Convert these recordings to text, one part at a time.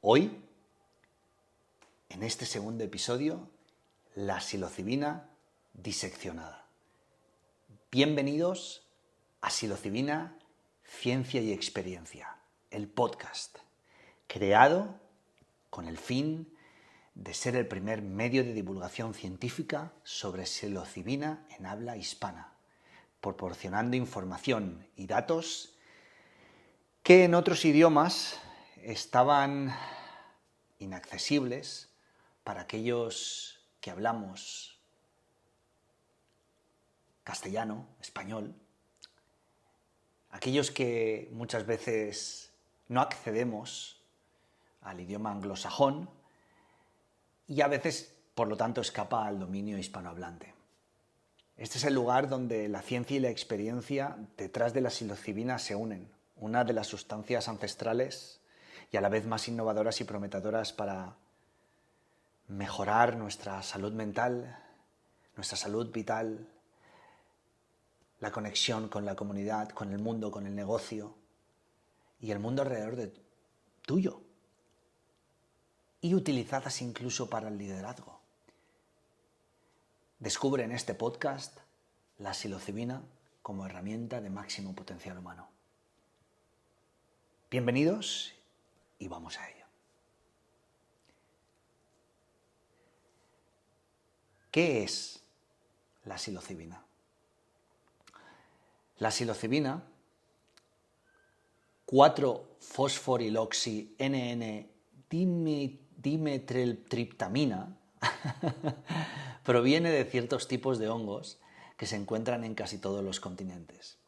Hoy, en este segundo episodio, la psilocibina diseccionada. Bienvenidos a Psilocibina, Ciencia y Experiencia, el podcast, creado con el fin de ser el primer medio de divulgación científica sobre psilocibina en habla hispana, proporcionando información y datos que en otros idiomas estaban inaccesibles para aquellos que hablamos castellano, español, aquellos que muchas veces no accedemos al idioma anglosajón y a veces, por lo tanto, escapa al dominio hispanohablante. Este es el lugar donde la ciencia y la experiencia detrás de la psilocibina se unen, una de las sustancias ancestrales y a la vez más innovadoras y prometedoras para mejorar nuestra salud mental, nuestra salud vital, la conexión con la comunidad, con el mundo, con el negocio y el mundo alrededor de tuyo. Y utilizadas incluso para el liderazgo. Descubre en este podcast la psilocibina como herramienta de máximo potencial humano. Bienvenidos y vamos a ello. ¿Qué es la psilocibina? La psilocibina, 4-fosforiloxi-NN-dimetiltriptamina, proviene de ciertos tipos de hongos que se encuentran en casi todos los continentes.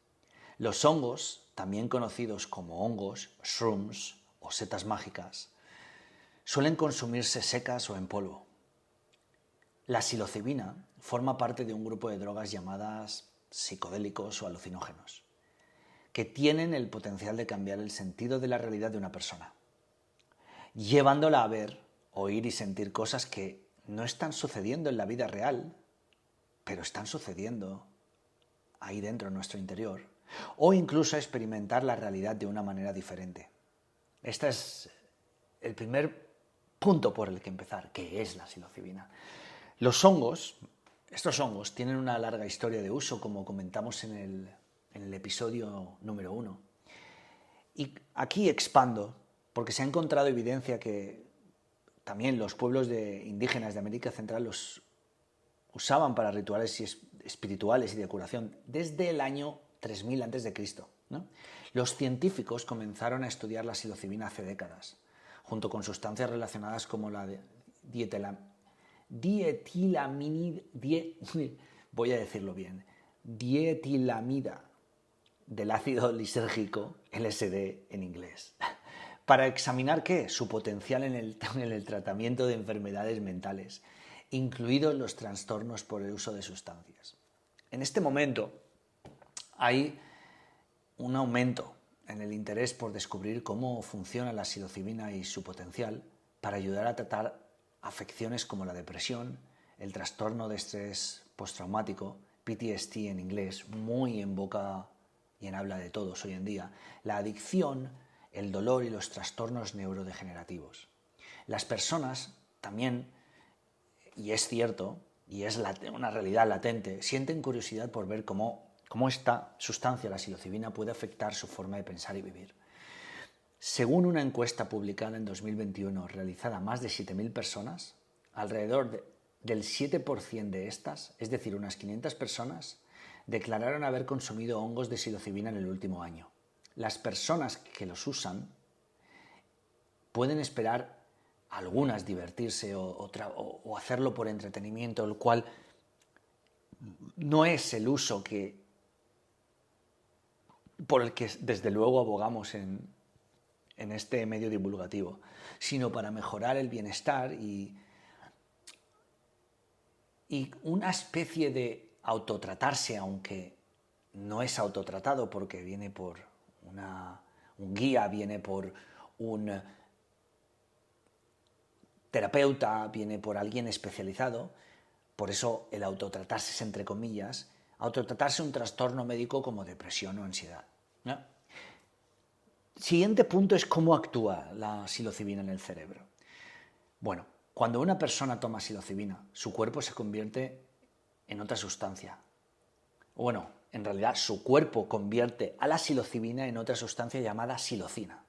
Los hongos, también conocidos como hongos, shrooms o setas mágicas, suelen consumirse secas o en polvo. La psilocibina forma parte de un grupo de drogas llamadas psicodélicos o alucinógenos, que tienen el potencial de cambiar el sentido de la realidad de una persona, llevándola a ver, oír y sentir cosas que no están sucediendo en la vida real, pero están sucediendo ahí dentro, en nuestro interior, o incluso a experimentar la realidad de una manera diferente. Este es el primer punto por el que empezar, que es la psilocibina. Estos hongos tienen una larga historia de uso, como comentamos en el episodio número 1. Y aquí expando, porque se ha encontrado evidencia que también los pueblos indígenas de América Central los usaban para rituales espirituales y de curación desde el año 3000 a.C., ¿no? Los científicos comenzaron a estudiar la psilocibina hace décadas, junto con sustancias relacionadas como la dietilamida del ácido lisérgico, LSD en inglés, para examinar su potencial en el tratamiento de enfermedades mentales, incluidos los trastornos por el uso de sustancias. En este momento hay un aumento en el interés por descubrir cómo funciona la psilocibina y su potencial para ayudar a tratar afecciones como la depresión, el trastorno de estrés postraumático, PTSD en inglés, muy en boca y en habla de todos hoy en día, la adicción, el dolor y los trastornos neurodegenerativos. Las personas también, y es cierto, y es una realidad latente, sienten curiosidad por ver cómo esta sustancia, la psilocibina, puede afectar su forma de pensar y vivir. Según una encuesta publicada en 2021 realizada a más de 7.000 personas, alrededor del 7% de estas, es decir, unas 500 personas, declararon haber consumido hongos de psilocibina en el último año. Las personas que los usan pueden esperar algunas divertirse o hacerlo por entretenimiento, el cual no es el uso por el que desde luego abogamos en este medio divulgativo, sino para mejorar el bienestar y una especie de autotratarse, aunque no es autotratado porque viene por un guía, viene por un terapeuta, viene por alguien especializado. Por eso el autotratarse es entre comillas, autotratarse un trastorno médico como depresión o ansiedad, ¿no? Siguiente punto es cómo actúa la psilocibina en el cerebro. Bueno, cuando una persona toma psilocibina, su cuerpo se convierte en otra sustancia. Bueno, en realidad su cuerpo convierte a la psilocibina en otra sustancia llamada psilocina.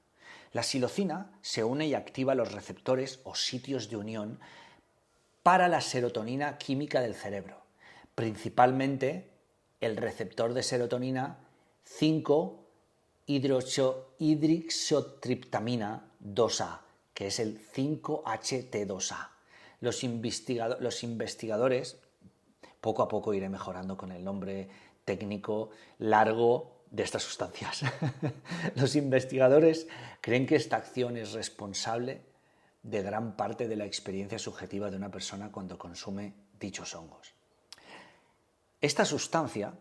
La psilocina se une y activa los receptores o sitios de unión para la serotonina química del cerebro, principalmente el receptor de serotonina 5-hidroxiotriptamina 2A, que es el 5-HT2A. Los investigadores, poco a poco iré mejorando con el nombre técnico largo de estas sustancias. Los investigadores creen que esta acción es responsable de gran parte de la experiencia subjetiva de una persona cuando consume dichos hongos. Esta sustancia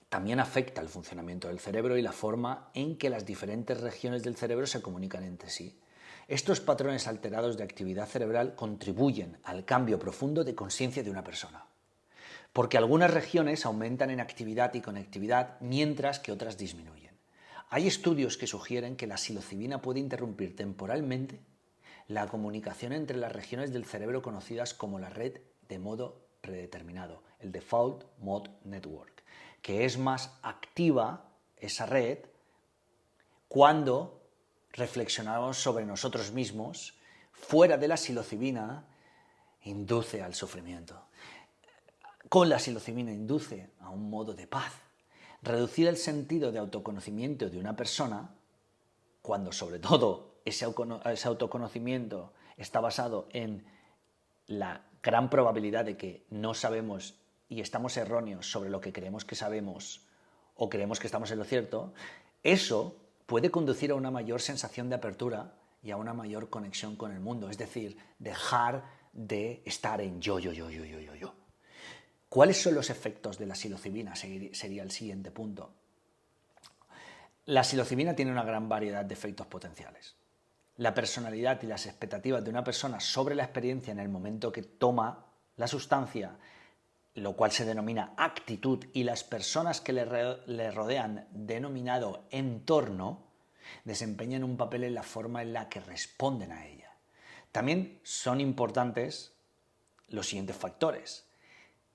también afecta el funcionamiento del cerebro y la forma en que las diferentes regiones del cerebro se comunican entre sí. Estos patrones alterados de actividad cerebral contribuyen al cambio profundo de conciencia de una persona, porque algunas regiones aumentan en actividad y conectividad mientras que otras disminuyen. Hay estudios que sugieren que la psilocibina puede interrumpir temporalmente la comunicación entre las regiones del cerebro conocidas como la red de modo predeterminado, el Default Mode Network, que es más activa esa red cuando reflexionamos sobre nosotros mismos fuera de la psilocibina induce al sufrimiento. Con la psilocibina induce a un modo de paz. Reducir el sentido de autoconocimiento de una persona, cuando sobre todo ese autoconocimiento está basado en la gran probabilidad de que no sabemos y estamos erróneos sobre lo que creemos que sabemos o creemos que estamos en lo cierto, eso puede conducir a una mayor sensación de apertura y a una mayor conexión con el mundo, es decir, dejar de estar en yo. ¿Cuáles son los efectos de la psilocibina? Sería el siguiente punto. La psilocibina tiene una gran variedad de efectos potenciales. La personalidad y las expectativas de una persona sobre la experiencia en el momento que toma la sustancia, lo cual se denomina actitud, y las personas que le rodean, denominado entorno, desempeñan un papel en la forma en la que responden a ella. También son importantes los siguientes factores: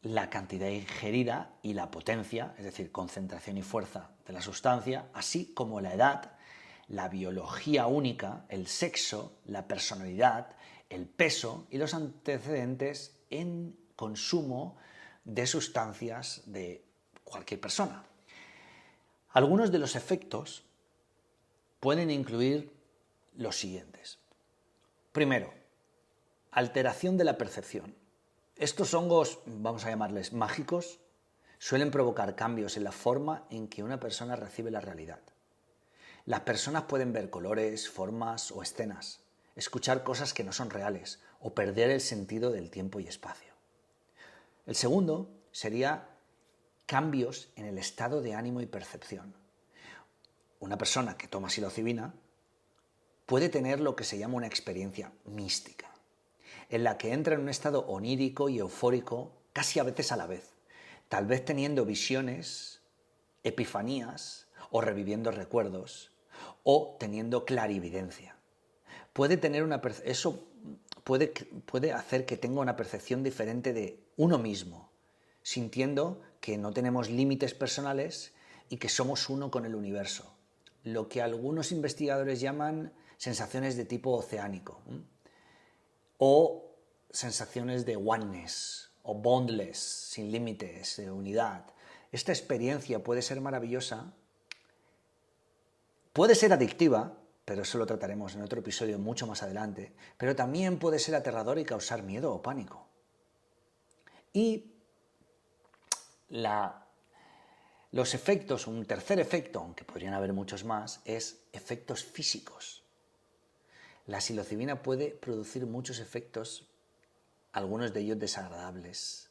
la cantidad ingerida y la potencia, es decir, concentración y fuerza de la sustancia, así como la edad, la biología única, el sexo, la personalidad, el peso y los antecedentes en consumo de sustancias de cualquier persona. Algunos de los efectos pueden incluir los siguientes. Primero, alteración de la percepción. Estos hongos, vamos a llamarles mágicos, suelen provocar cambios en la forma en que una persona recibe la realidad. Las personas pueden ver colores, formas o escenas, escuchar cosas que no son reales o perder el sentido del tiempo y espacio. El segundo sería cambios en el estado de ánimo y percepción. Una persona que toma psilocibina puede tener lo que se llama una experiencia mística, en la que entra en un estado onírico y eufórico casi a veces a la vez, tal vez teniendo visiones, epifanías o reviviendo recuerdos o teniendo clarividencia. Eso puede hacer que tenga una percepción diferente de uno mismo, sintiendo que no tenemos límites personales y que somos uno con el universo, lo que algunos investigadores llaman sensaciones de tipo oceánico, o sensaciones de oneness o bondless, sin límites, de unidad. Esta experiencia puede ser maravillosa, puede ser adictiva, pero eso lo trataremos en otro episodio mucho más adelante, pero también puede ser aterrador y causar miedo o pánico. Y los efectos, un tercer efecto, aunque podrían haber muchos más, es efectos físicos. La psilocibina puede producir muchos efectos, algunos de ellos desagradables,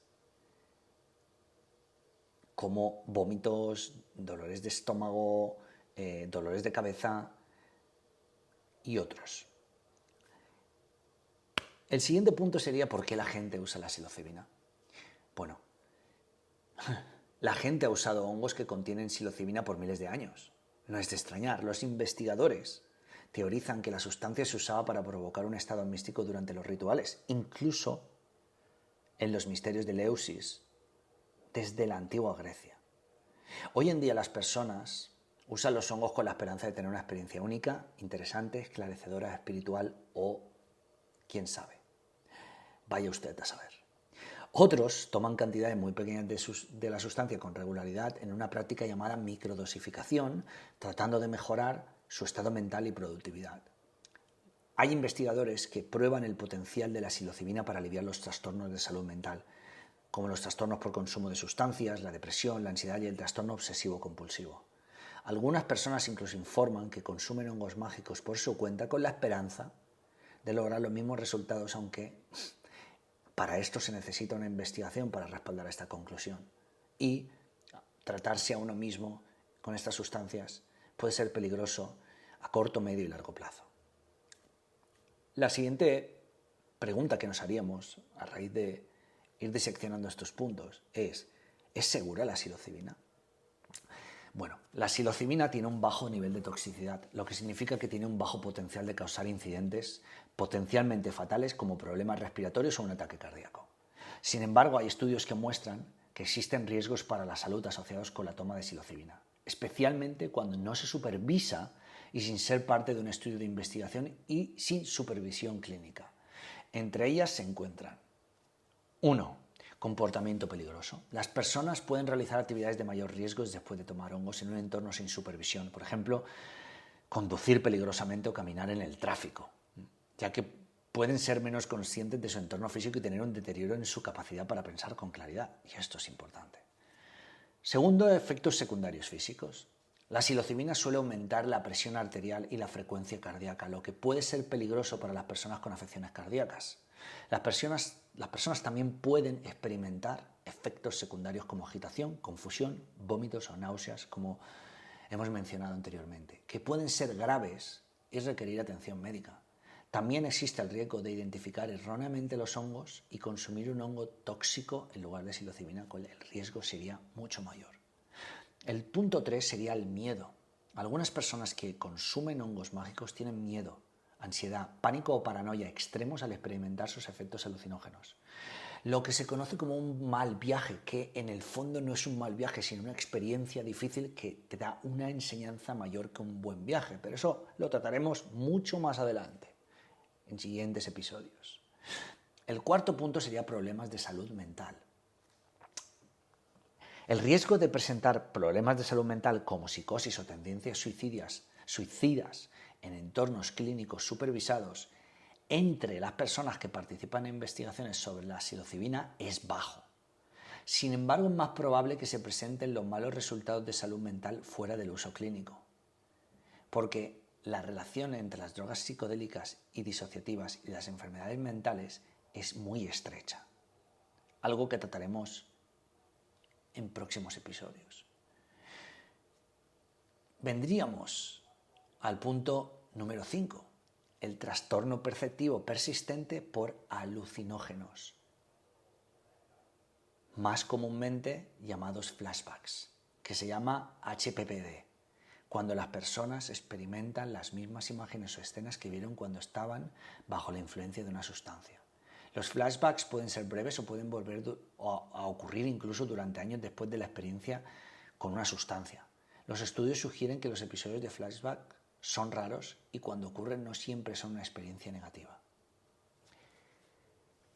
como vómitos, dolores de estómago, dolores de cabeza y otros. El siguiente punto sería ¿por qué la gente usa la psilocibina? Bueno, la gente ha usado hongos que contienen psilocibina por miles de años. No es de extrañar, los investigadores teorizan que la sustancia se usaba para provocar un estado místico durante los rituales, incluso en los misterios de Eleusis, desde la antigua Grecia. Hoy en día las personas usan los hongos con la esperanza de tener una experiencia única, interesante, esclarecedora, espiritual o quién sabe. Vaya usted a saber. Otros toman cantidades muy pequeñas de la sustancia con regularidad en una práctica llamada microdosificación, tratando de mejorar su estado mental y productividad. Hay investigadores que prueban el potencial de la psilocibina para aliviar los trastornos de salud mental, como los trastornos por consumo de sustancias, la depresión, la ansiedad y el trastorno obsesivo-compulsivo. Algunas personas incluso informan que consumen hongos mágicos por su cuenta con la esperanza de lograr los mismos resultados, aunque para esto se necesita una investigación para respaldar esta conclusión. Y tratarse a uno mismo con estas sustancias puede ser peligroso a corto, medio y largo plazo. La siguiente pregunta que nos haríamos a raíz de ir diseccionando estos puntos ¿es segura la psilocibina? Bueno, la psilocibina tiene un bajo nivel de toxicidad, lo que significa que tiene un bajo potencial de causar incidentes potencialmente fatales como problemas respiratorios o un ataque cardíaco. Sin embargo, hay estudios que muestran que existen riesgos para la salud asociados con la toma de psilocibina, especialmente cuando no se supervisa y sin ser parte de un estudio de investigación y sin supervisión clínica. Entre ellas se encuentran 1. Comportamiento peligroso. Las personas pueden realizar actividades de mayor riesgo después de tomar hongos en un entorno sin supervisión. Por ejemplo, conducir peligrosamente o caminar en el tráfico, ya que pueden ser menos conscientes de su entorno físico y tener un deterioro en su capacidad para pensar con claridad. Y esto es importante. Segundo, efectos secundarios físicos. La psilocibina suele aumentar la presión arterial y la frecuencia cardíaca, lo que puede ser peligroso para las personas con afecciones cardíacas. Las personas también pueden experimentar efectos secundarios como agitación, confusión, vómitos o náuseas, como hemos mencionado anteriormente, que pueden ser graves y requerir atención médica. También existe el riesgo de identificar erróneamente los hongos y consumir un hongo tóxico en lugar de psilocibina, con el riesgo sería mucho mayor. El punto 3 sería el miedo. Algunas personas que consumen hongos mágicos tienen miedo, ansiedad, pánico o paranoia extremos al experimentar sus efectos alucinógenos. Lo que se conoce como un mal viaje, que en el fondo no es un mal viaje, sino una experiencia difícil que te da una enseñanza mayor que un buen viaje. Pero eso lo trataremos mucho más adelante, en siguientes episodios. El cuarto punto sería problemas de salud mental. El riesgo de presentar problemas de salud mental como psicosis o tendencias suicidas en entornos clínicos supervisados entre las personas que participan en investigaciones sobre la psilocibina es bajo. Sin embargo, es más probable que se presenten los malos resultados de salud mental fuera del uso clínico, porque la relación entre las drogas psicodélicas y disociativas y las enfermedades mentales es muy estrecha, algo que trataremos en próximos episodios. Vendríamos al punto número 5, el trastorno perceptivo persistente por alucinógenos, más comúnmente llamados flashbacks, que se llama HPPD, cuando las personas experimentan las mismas imágenes o escenas que vieron cuando estaban bajo la influencia de una sustancia. Los flashbacks pueden ser breves o pueden volver a ocurrir incluso durante años después de la experiencia con una sustancia. Los estudios sugieren que los episodios de flashback son raros y cuando ocurren no siempre son una experiencia negativa.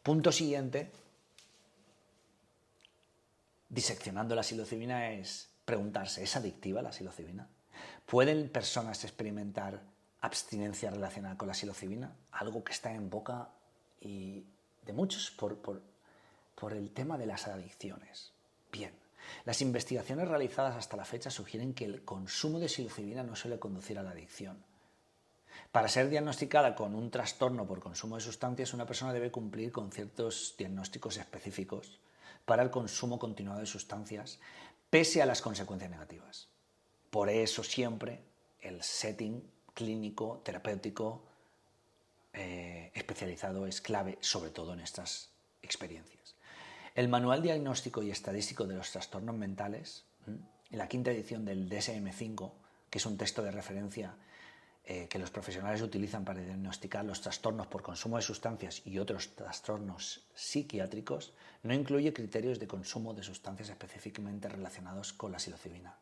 Punto siguiente, diseccionando la psilocibina, es preguntarse, ¿es adictiva la psilocibina? ¿Pueden personas experimentar abstinencia relacionada con la psilocibina? Algo que está en boca y de muchos por el tema de las adicciones. Bien, las investigaciones realizadas hasta la fecha sugieren que el consumo de psilocibina no suele conducir a la adicción. Para ser diagnosticada con un trastorno por consumo de sustancias, una persona debe cumplir con ciertos diagnósticos específicos para el consumo continuado de sustancias, pese a las consecuencias negativas. Por eso siempre el setting clínico, terapéutico, especializado es clave, sobre todo en estas experiencias. El Manual Diagnóstico y Estadístico de los Trastornos Mentales, en la quinta edición del DSM-5, que es un texto de referencia que los profesionales utilizan para diagnosticar los trastornos por consumo de sustancias y otros trastornos psiquiátricos, no incluye criterios de consumo de sustancias específicamente relacionados con la psilocibina,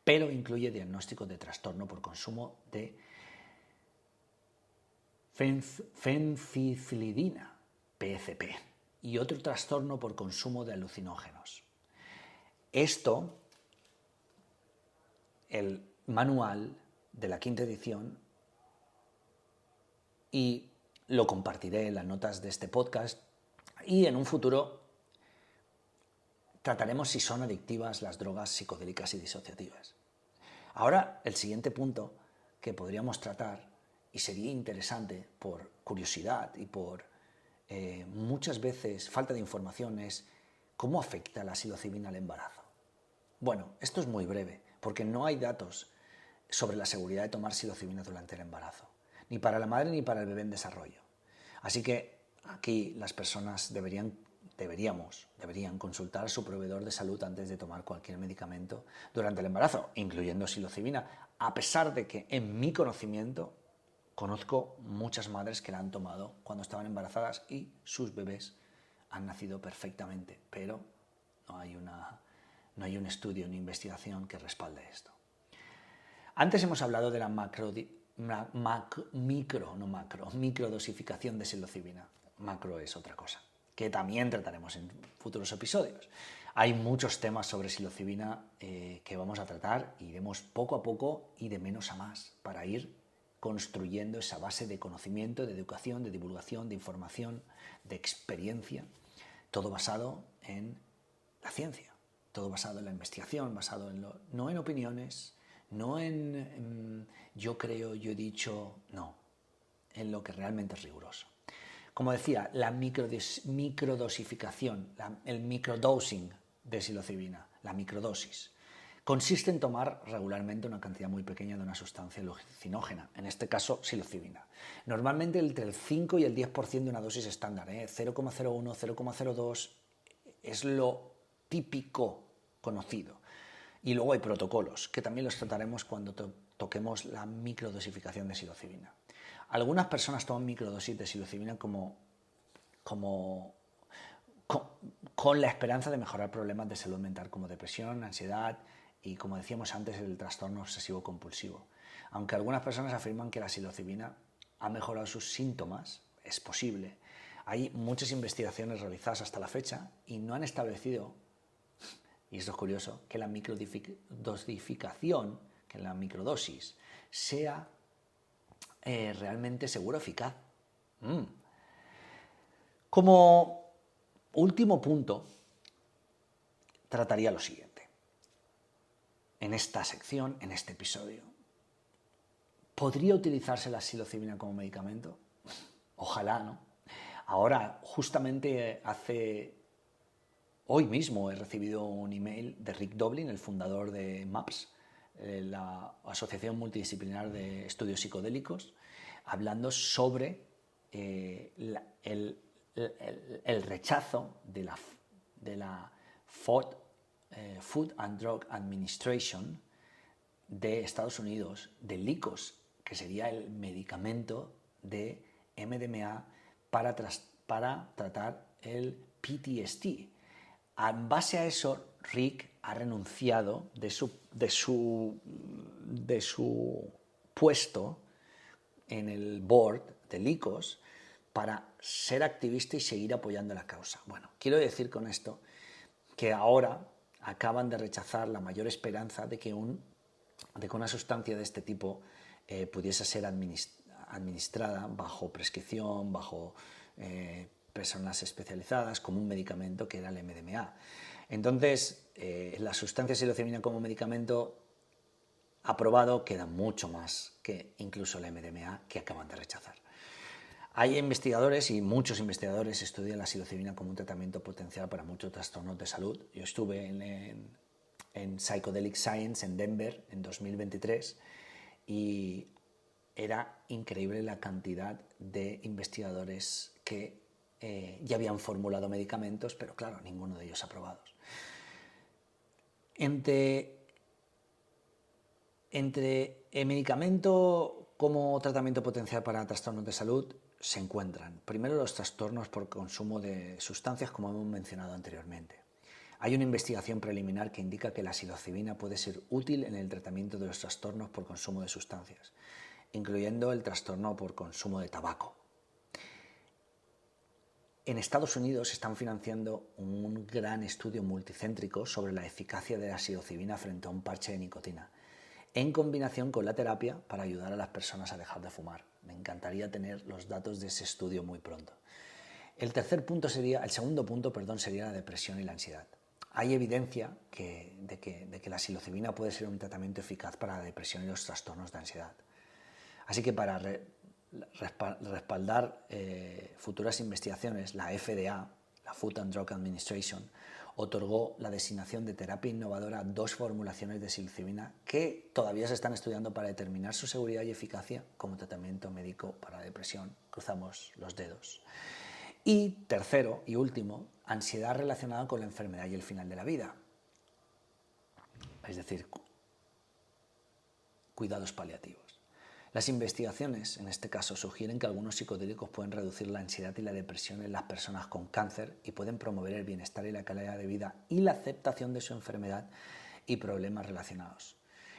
pero incluye diagnóstico de trastorno por consumo de fenflucidina, PCP, y otro trastorno por consumo de alucinógenos. Esto, el manual de la 5ª edición, y lo compartiré en las notas de este podcast, y en un futuro trataremos si son adictivas las drogas psicodélicas y disociativas. Ahora, el siguiente punto que podríamos tratar, y sería interesante por curiosidad y por muchas veces falta de información, es cómo afecta la psilocibina al embarazo. Bueno, esto es muy breve, porque no hay datos sobre la seguridad de tomar psilocibina durante el embarazo, ni para la madre ni para el bebé en desarrollo. Así que aquí las personas deberían consultar a su proveedor de salud antes de tomar cualquier medicamento durante el embarazo, incluyendo psilocibina, a pesar de que en mi conocimiento conozco muchas madres que la han tomado cuando estaban embarazadas y sus bebés han nacido perfectamente, pero no hay un estudio ni investigación que respalde esto. Antes hemos hablado de la microdosificación de psilocibina. Macro es otra cosa, que también trataremos en futuros episodios. Hay muchos temas sobre psilocibina que vamos a tratar, iremos poco a poco y de menos a más para ir construyendo esa base de conocimiento, de educación, de divulgación, de información, de experiencia, todo basado en la ciencia, todo basado en la investigación, basado no en opiniones, no en yo creo, yo he dicho, no, en lo que realmente es riguroso. Como decía, la microdosificación, el microdosing de psilocibina, la microdosis, consiste en tomar regularmente una cantidad muy pequeña de una sustancia alucinógena, en este caso psilocibina. Normalmente entre el 5 y el 10% de una dosis estándar, 0,01, 0,02 es lo típico conocido. Y luego hay protocolos, que también los trataremos cuando toquemos la microdosificación de psilocibina. Algunas personas toman microdosis de psilocibina con la esperanza de mejorar problemas de salud mental como depresión, ansiedad y, como decíamos antes, el trastorno obsesivo-compulsivo. Aunque algunas personas afirman que la psilocibina ha mejorado sus síntomas, es posible. Hay muchas investigaciones realizadas hasta la fecha y no han establecido, y esto es curioso, que la microdosificación, que la microdosis, sea realmente seguro o eficaz. Como último punto, trataría lo siguiente. En esta sección, en este episodio, ¿podría utilizarse la psilocibina como medicamento? Ojalá, ¿no? Ahora, justamente hoy mismo he recibido un email de Rick Doblin, el fundador de MAPS, la Asociación Multidisciplinar de Estudios Psicodélicos, hablando sobre el rechazo de la Food and Drug Administration de Estados Unidos, de Lykos, que sería el medicamento de MDMA para tratar el PTSD. En base a eso, Rick ha renunciado de su puesto en el board de Lykos para ser activista y seguir apoyando la causa. Bueno, quiero decir con esto que ahora acaban de rechazar la mayor esperanza de que una sustancia de este tipo pudiese ser administrada bajo prescripción, bajo personas especializadas, como un medicamento que era el MDMA. Entonces, la sustancia psilocibina como medicamento aprobado queda mucho más que incluso el MDMA, que acaban de rechazar. Hay investigadores, y muchos investigadores estudian la psilocibina como un tratamiento potencial para muchos trastornos de salud. Yo estuve en Psychedelic Science en Denver en 2023 y era increíble la cantidad de investigadores que ya habían formulado medicamentos, pero claro, ninguno de ellos aprobados. Entre Entre el medicamento como tratamiento potencial para trastornos de salud se encuentran, primero, los trastornos por consumo de sustancias, como hemos mencionado anteriormente. Hay una investigación preliminar que indica que la psilocibina puede ser útil en el tratamiento de los trastornos por consumo de sustancias, incluyendo el trastorno por consumo de tabaco. En Estados Unidos están financiando un gran estudio multicéntrico sobre la eficacia de la psilocibina frente a un parche de nicotina, en combinación con la terapia para ayudar a las personas a dejar de fumar. Me encantaría tener los datos de ese estudio muy pronto. El segundo punto sería la depresión y la ansiedad. Hay evidencia de que la psilocibina puede ser un tratamiento eficaz para la depresión y los trastornos de ansiedad. Así que para respaldar futuras investigaciones, la FDA, la Food and Drug Administration, otorgó la designación de terapia innovadora a 2 formulaciones de psilocibina que todavía se están estudiando para determinar su seguridad y eficacia como tratamiento médico para la depresión. Cruzamos los dedos. Y tercero y último, ansiedad relacionada con la enfermedad y el final de la vida. Es decir, cuidados paliativos. Las investigaciones, en este caso, sugieren que algunos psicodélicos pueden reducir la ansiedad y la depresión en las personas con cáncer y pueden promover el bienestar y la calidad de vida y la aceptación de su enfermedad y problemas relacionados.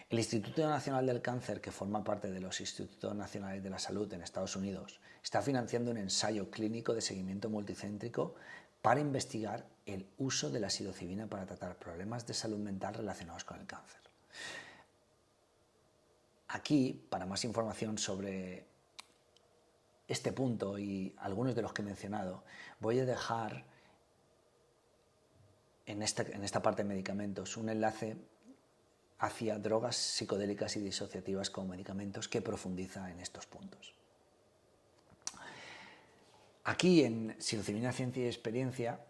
El Instituto Nacional del Cáncer, que forma parte de los Institutos Nacionales de la Salud en Estados Unidos, está financiando un ensayo clínico de seguimiento multicéntrico para investigar el uso de la psilocibina para tratar problemas de salud mental relacionados con el cáncer. Aquí, para más información sobre este punto y algunos de los que he mencionado, voy a dejar en esta parte de medicamentos un enlace hacia drogas psicodélicas y disociativas como medicamentos que profundiza en estos puntos. Aquí en Psilocibina Ciencia y Experiencia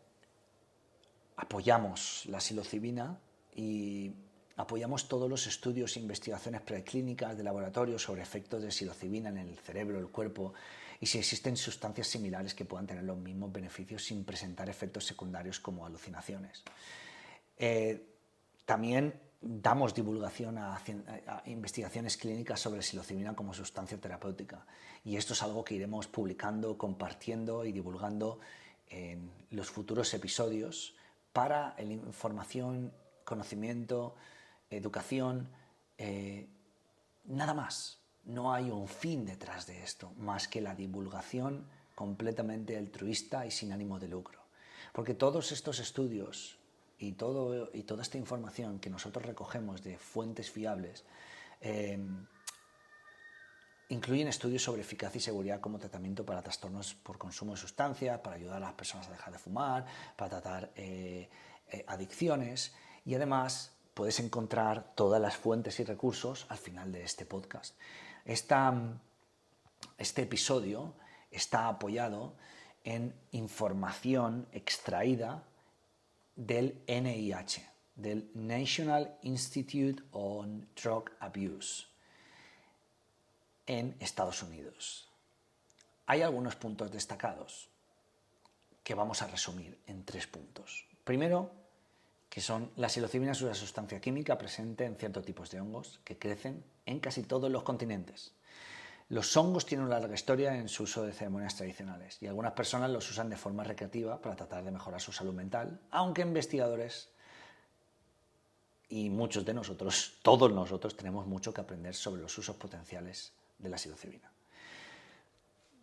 apoyamos la psilocibina y apoyamos todos los estudios e investigaciones preclínicas de laboratorio sobre efectos de psilocibina en el cerebro, el cuerpo y si existen sustancias similares que puedan tener los mismos beneficios sin presentar efectos secundarios como alucinaciones. También damos divulgación a investigaciones clínicas sobre psilocibina como sustancia terapéutica y esto es algo que iremos publicando, compartiendo y divulgando en los futuros episodios para la información, conocimiento, educación, nada más. No hay un fin detrás de esto, más que la divulgación completamente altruista y sin ánimo de lucro. Porque todos estos estudios y toda esta información que nosotros recogemos de fuentes fiables incluyen estudios sobre eficacia y seguridad como tratamiento para trastornos por consumo de sustancias, para ayudar a las personas a dejar de fumar, para tratar adicciones y además puedes encontrar todas las fuentes y recursos al final de este podcast. Este episodio está apoyado en información extraída del NIH, del National Institute on Drug Abuse, en Estados Unidos. Hay algunos puntos destacados que vamos a resumir en 3 puntos. Primero, que son la psilocibina es una sustancia química presente en ciertos tipos de hongos que crecen en casi todos los continentes. Los hongos tienen una larga historia en su uso de ceremonias tradicionales y algunas personas los usan de forma recreativa para tratar de mejorar su salud mental, aunque investigadores y muchos de nosotros, todos nosotros, tenemos mucho que aprender sobre los usos potenciales de la psilocibina.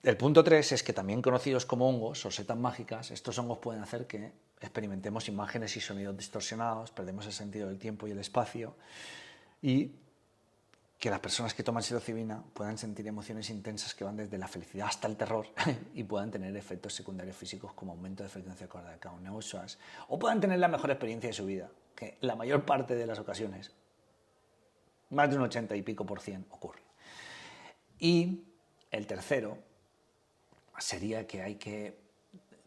El punto 3 es que también conocidos como hongos o setas mágicas, estos hongos pueden hacer que experimentemos imágenes y sonidos distorsionados, perdemos el sentido del tiempo y el espacio y que las personas que toman psilocibina puedan sentir emociones intensas que van desde la felicidad hasta el terror y puedan tener efectos secundarios físicos como aumento de frecuencia cardíaca o náuseas o puedan tener la mejor experiencia de su vida, que la mayor parte de las ocasiones, más de un 80 y pico %, ocurre. Y el tercero sería que hay que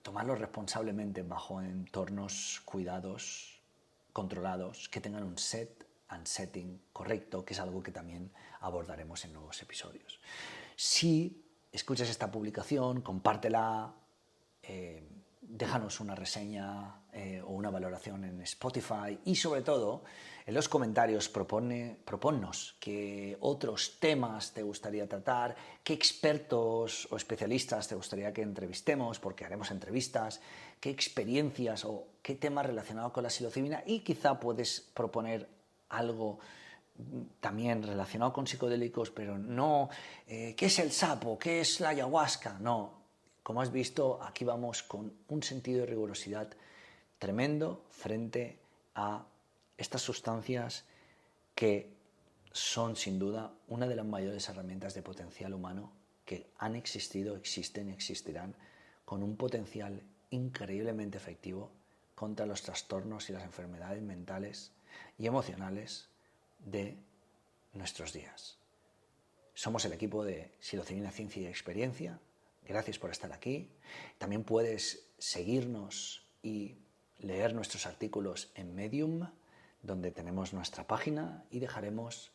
tomarlo responsablemente bajo entornos cuidados, controlados, que tengan un set and setting correcto, que es algo que también abordaremos en nuevos episodios. Si escuchas esta publicación, compártela, déjanos una reseña o una valoración en Spotify y sobre todo en los comentarios proponnos qué otros temas te gustaría tratar, qué expertos o especialistas te gustaría que entrevistemos, porque haremos entrevistas, qué experiencias o qué temas relacionados con la psilocibina y quizá puedes proponer algo también relacionado con psicodélicos, pero no qué es el sapo, qué es la ayahuasca, no. Como has visto, aquí vamos con un sentido de rigurosidad tremendo frente a estas sustancias que son sin duda una de las mayores herramientas de potencial humano que han existido, existen y existirán, con un potencial increíblemente efectivo contra los trastornos y las enfermedades mentales y emocionales de nuestros días. Somos el equipo de Psilocibina Ciencia y Experiencia. Gracias por estar aquí. También puedes seguirnos y leer nuestros artículos en Medium, donde tenemos nuestra página y dejaremos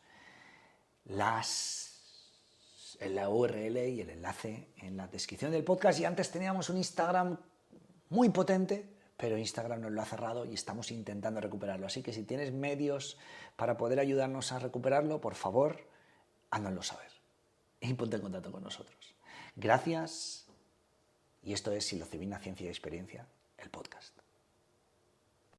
la URL y el enlace en la descripción del podcast. Y antes teníamos un Instagram muy potente, pero Instagram nos lo ha cerrado y estamos intentando recuperarlo. Así que si tienes medios para poder ayudarnos a recuperarlo, por favor, háznoslo saber y ponte en contacto con nosotros. Gracias, y esto es Psilocibina Ciencia y Experiencia, el podcast.